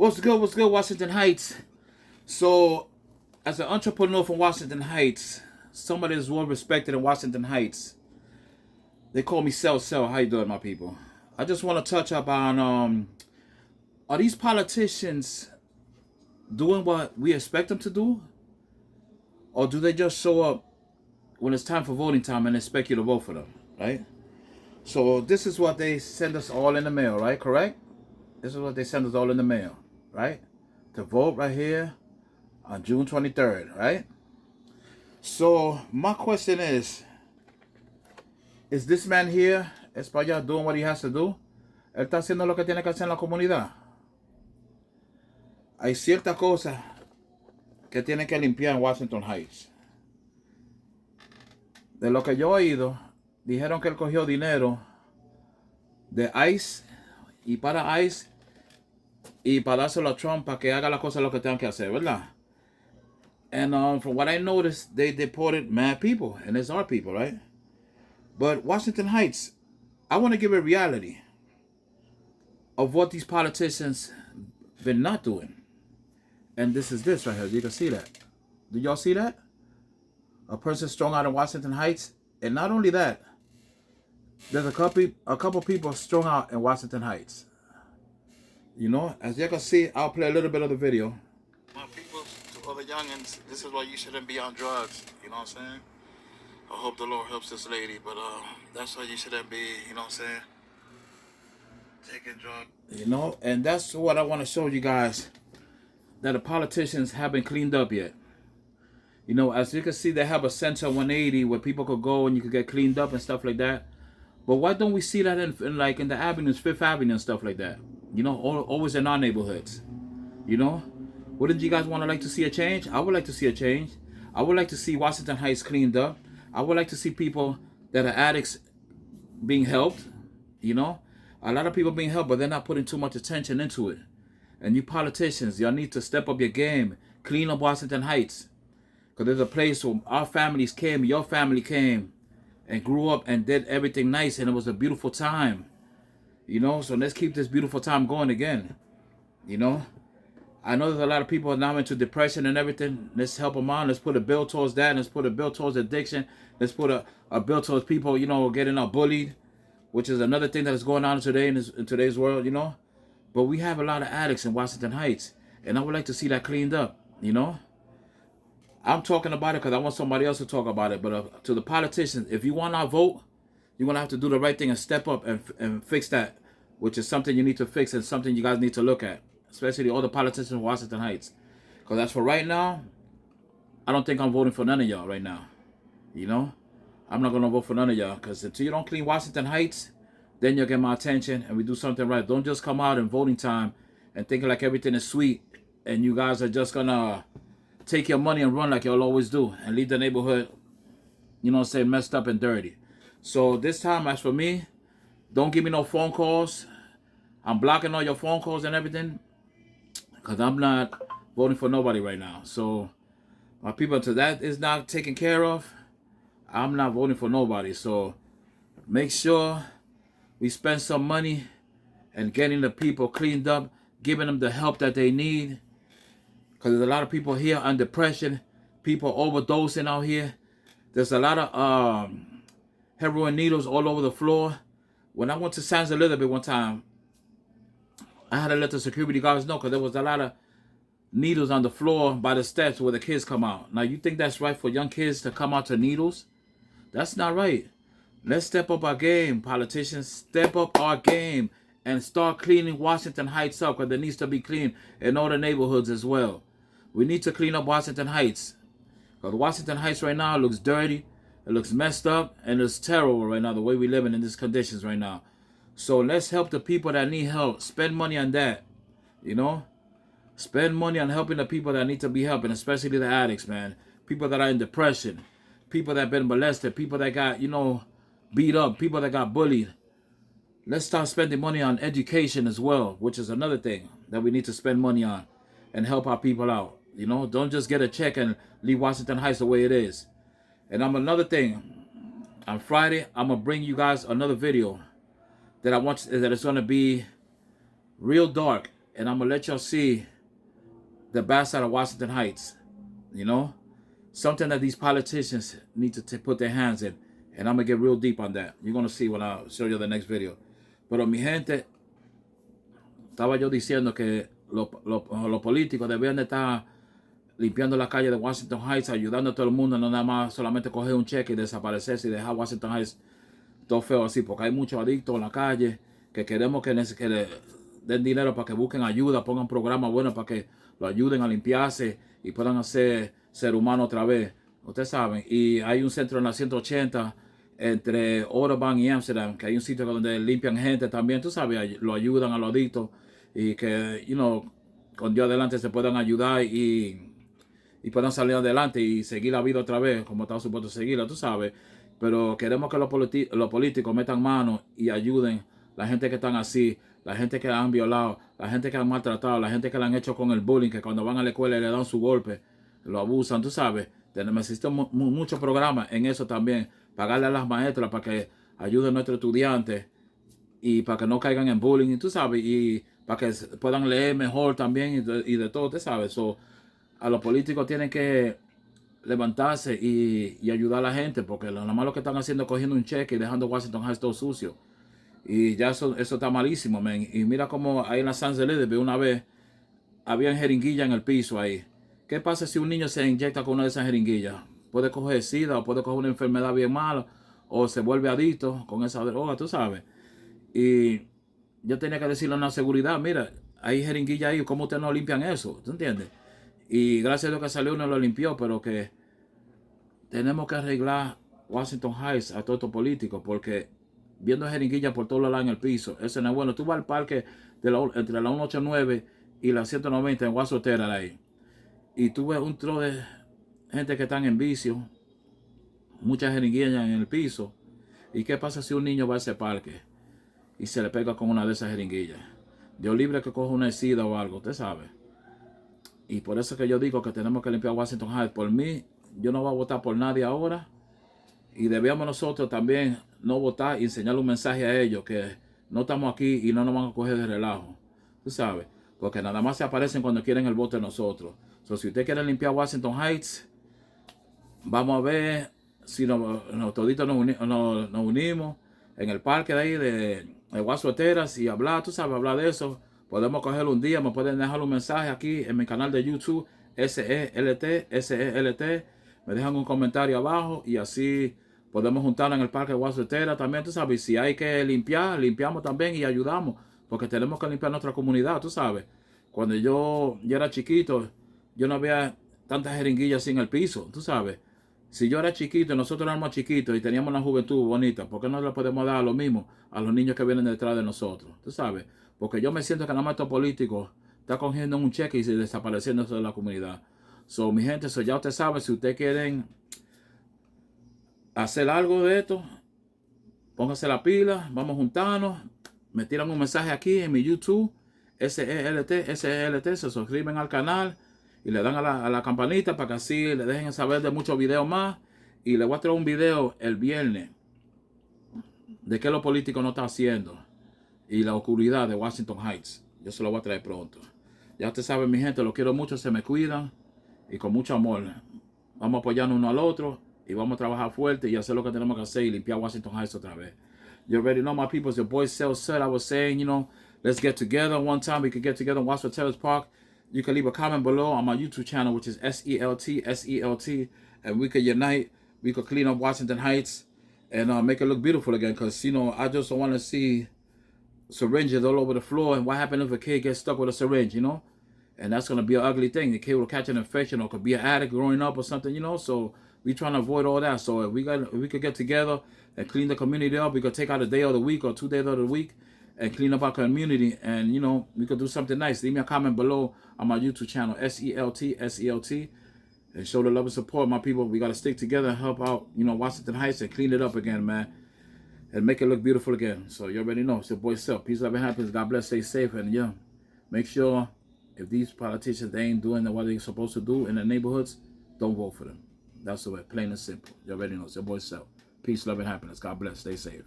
What's good, Washington Heights? So, as an entrepreneur from Washington Heights, somebody that's well respected in Washington Heights, they call me Cell. How you doing, my people? I just want to touch up on are these politicians doing what we expect them to do, or do they just show up when it's time for voting time and expect you to vote for them, right? So this is what they send us all in the mail, right? Correct? This is what they send us all in the mail, right? To vote right here on June 23rd, right? So my question is this man here, España, doing what he has to do? Él está haciendo lo que tiene que hacer en la comunidad. Hay ciertas cosas que tiene que limpiar en Washington Heights. De lo que yo he oído, dijeron que él cogió dinero de ICE y para ICE y para dárselo a Trump para que haga las cosas lo que tengan que hacer, ¿verdad? And from what I noticed, they deported mad people, and it's our people, right? But Washington Heights, I want to give a reality of what these politicians been not doing. And this is this right here. You can see that. Do y'all see that? A person strung out in Washington Heights. And not only that, there's a couple people strung out in Washington Heights. You know, as you can see, I'll play a little bit of the video. My people, to other youngins, this is why you shouldn't be on drugs. You know what I'm saying? I hope the Lord helps this lady, but that's why you shouldn't be, you know what I'm saying, taking drugs. You know, and that's what I want to show you guys, that the politicians haven't cleaned up yet. You know, as you can see, they have a Center 180 where people could go and you could get cleaned up and stuff like that. But why don't we see that in like in the avenues, Fifth Avenue and stuff like that? You know, always in our neighborhoods. You know, wouldn't you guys want to like to see a change? I would like to see a change. I would like to see Washington Heights cleaned up. I would like to see people that are addicts being helped. You know, a lot of people being helped, but they're not putting too much attention into it. And you politicians, y'all need to step up your game, clean up Washington Heights. Because there's a place where our families came, your family came, and grew up and did everything nice, and it was a beautiful time. You know, so let's keep this beautiful time going again. You know, I know there's a lot of people now into depression and everything. Let's help them out. Let's put a bill towards that. Let's put a bill towards addiction. Let's put a bill towards people, you know, getting bullied, which is another thing that is going on today in today's world, you know. But we have a lot of addicts in Washington Heights, and I would like to see that cleaned up, you know. I'm talking about it because I want somebody else to talk about it. But to the politicians, if you want our vote, you're going to have to do the right thing and step up and fix that, which is something you need to fix and something you guys need to look at, especially all the politicians in Washington Heights. Because as for right now, I don't think I'm voting for none of y'all right now. You know, I'm not going to vote for none of y'all because until you don't clean Washington Heights, then you'll get my attention and we do something right. Don't just come out in voting time and thinking like everything is sweet and you guys are just going to take your money and run like y'all always do and leave the neighborhood, you know what I'm saying, messed up and dirty. So this time, as for me, don't give me no phone calls. I'm blocking all your phone calls and everything because I'm not voting for nobody right now. So my people, until that is not taken care of, I'm not voting for nobody. So make sure we spend some money and getting the people cleaned up, giving them the help that they need. Because there's a lot of people here on depression, people overdosing out here. There's a lot of heroin needles all over the floor. When I went to San Elizabeth one time, I had to let the security guards know because there was a lot of needles on the floor by the steps where the kids come out. Now, you think that's right for young kids to come out to needles? That's not right. Let's step up our game, politicians. Step up our game and start cleaning Washington Heights up because it needs to be clean in all the neighborhoods as well. We need to clean up Washington Heights. Because Washington Heights right now looks dirty, it looks messed up, and it's terrible right now, the way we're living in these conditions right now. So let's help the people that need help. Spend money on that, you know? Spend money on helping the people that need to be helping, especially the addicts, man. People that are in depression, people that have been molested, people that got, you know, beat up, people that got bullied. Let's start spending money on education as well, which is another thing that we need to spend money on and help our people out. You know, don't just get a check and leave Washington Heights the way it is. And another thing, on Friday, I'm going to bring you guys another video that I want that is going to be real dark and I'm gonna let y'all see the bad side of Washington Heights. You know, something that these politicians need to put their hands in, and I'm gonna get real deep on that. You're gonna see when I show you the next video. Pero mi gente, estaba yo diciendo que los políticos debían de estar limpiando la calle de Washington Heights, ayudando a todo el mundo, no nada más solamente coger un cheque y desaparecerse y dejar Washington Heights todo feo así, porque hay muchos adictos en la calle que queremos que le den dinero para que busquen ayuda, pongan programas buenos para que lo ayuden a limpiarse y puedan hacer ser humano otra vez. Ustedes saben, y hay un centro en la 180 entre Audubon y Amsterdam, que hay un sitio donde limpian gente también, tú sabes, lo ayudan a los adictos y que, con Dios adelante se puedan ayudar y puedan salir adelante y seguir la vida otra vez como estaba supuesto seguirla, tú sabes. Pero queremos que los políticos metan mano y ayuden la gente que están así, la gente que han violado, la gente que han maltratado, la gente que le han hecho con el bullying, que cuando van a la escuela le dan su golpe, lo abusan, tú sabes. Necesitamos muchos programas en eso también, pagarle a las maestras para que ayuden a nuestros estudiantes y para que no caigan en bullying, tú sabes, y para que puedan leer mejor también y de todo, tú sabes. So, a los políticos tienen que levantarse y ayudar a la gente, porque lo malo que están haciendo es cogiendo un cheque y dejando Washington Heights todo sucio. Y ya eso está malísimo, man. Y mira como ahí en la San Elizabeth una vez había jeringuilla en el piso ahí. ¿Qué pasa si un niño se inyecta con una de esas jeringuillas? Puede coger SIDA o puede coger una enfermedad bien mala o se vuelve adicto con esa droga, tú sabes. Y yo tenía que decirle a una seguridad, mira, hay jeringuilla ahí, ¿cómo ustedes no limpian eso? ¿Tú entiendes? Y gracias a Dios que salió uno lo limpió, pero que tenemos que arreglar Washington Heights a todos estos políticos, porque viendo jeringuillas por todos lados en el piso, eso no es bueno. Tú vas al parque entre la 189 y la 190 en Washington ahí, y tú ves un tro de gente que están en vicio, muchas jeringuillas en el piso. ¿Y qué pasa si un niño va a ese parque y se le pega con una de esas jeringuillas? Dios libre que coja una SIDA o algo, usted sabe. Y por eso que yo digo que tenemos que limpiar Washington Heights. Por mí, yo no voy a votar por nadie ahora. Y debíamos nosotros también no votar y enseñarle un mensaje a ellos que no estamos aquí y no nos van a coger de relajo. Tú sabes, porque nada más se aparecen cuando quieren el voto de nosotros. So, si usted quiere limpiar Washington Heights, vamos a ver si toditos nos unimos en el parque de ahí de Guasueteras y hablar, tú sabes, hablar de eso. Podemos cogerlo un día, me pueden dejar un mensaje aquí en mi canal de YouTube, SELT. Me dejan un comentario abajo y así podemos juntarnos en el parque de Guasuetera también, tú sabes. Si hay que limpiar, limpiamos también y ayudamos, porque tenemos que limpiar nuestra comunidad, tú sabes. Cuando yo era chiquito, yo no había tantas jeringuillas así en el piso, tú sabes. Si yo era chiquito y nosotros éramos chiquitos y teníamos una juventud bonita, ¿por qué no le podemos dar lo mismo a los niños que vienen detrás de nosotros? Tú sabes, porque yo me siento que nada más estos políticos están cogiendo un cheque y desapareciendo de la comunidad. So, mi gente, ya usted sabe, si ustedes quieren hacer algo de esto, pónganse la pila, vamos a juntarnos, me tiran un mensaje aquí en mi YouTube, SELT, se suscriben al canal y le dan a la campanita para que así le dejen saber de muchos videos más. Y le voy a traer un video el viernes de qué los políticos no están haciendo y la oscuridad de Washington Heights. Yo se lo voy a traer pronto. Ya usted sabe, mi gente, los quiero mucho, se me cuidan y con mucho amor. Vamos a apoyarnos uno al otro y vamos a trabajar fuerte y hacer lo que tenemos que hacer y limpiar Washington Heights otra vez. You already know, my people, your boy Sel said, I was saying, let's get together one time. We could get together in Washington Terrace Park. You can leave a comment below on my YouTube channel, which is SELT, and we could unite. We could clean up Washington Heights and make it look beautiful again. Because, I just don't want to see syringes all over the floor. And what happens if a kid gets stuck with a syringe, And that's going to be an ugly thing. The kid will catch an infection or could be an addict growing up or something, So we're trying to avoid all that. So if we could get together and clean the community up, we could take out a day of the week or 2 days of the week and clean up our community, and we could do something nice. Leave me a comment below on my YouTube channel, SELT, and show the love and support, my people. We got to stick together and help out, Washington Heights and clean it up again, man, and make it look beautiful again. So you already know, it's your boy Self. Peace, love, and happiness. God bless, stay safe, and make sure if these politicians, they ain't doing what they're supposed to do in the neighborhoods, don't vote for them. That's the way, plain and simple. You already know, it's your boy Self. Peace, love, and happiness. God bless, stay safe.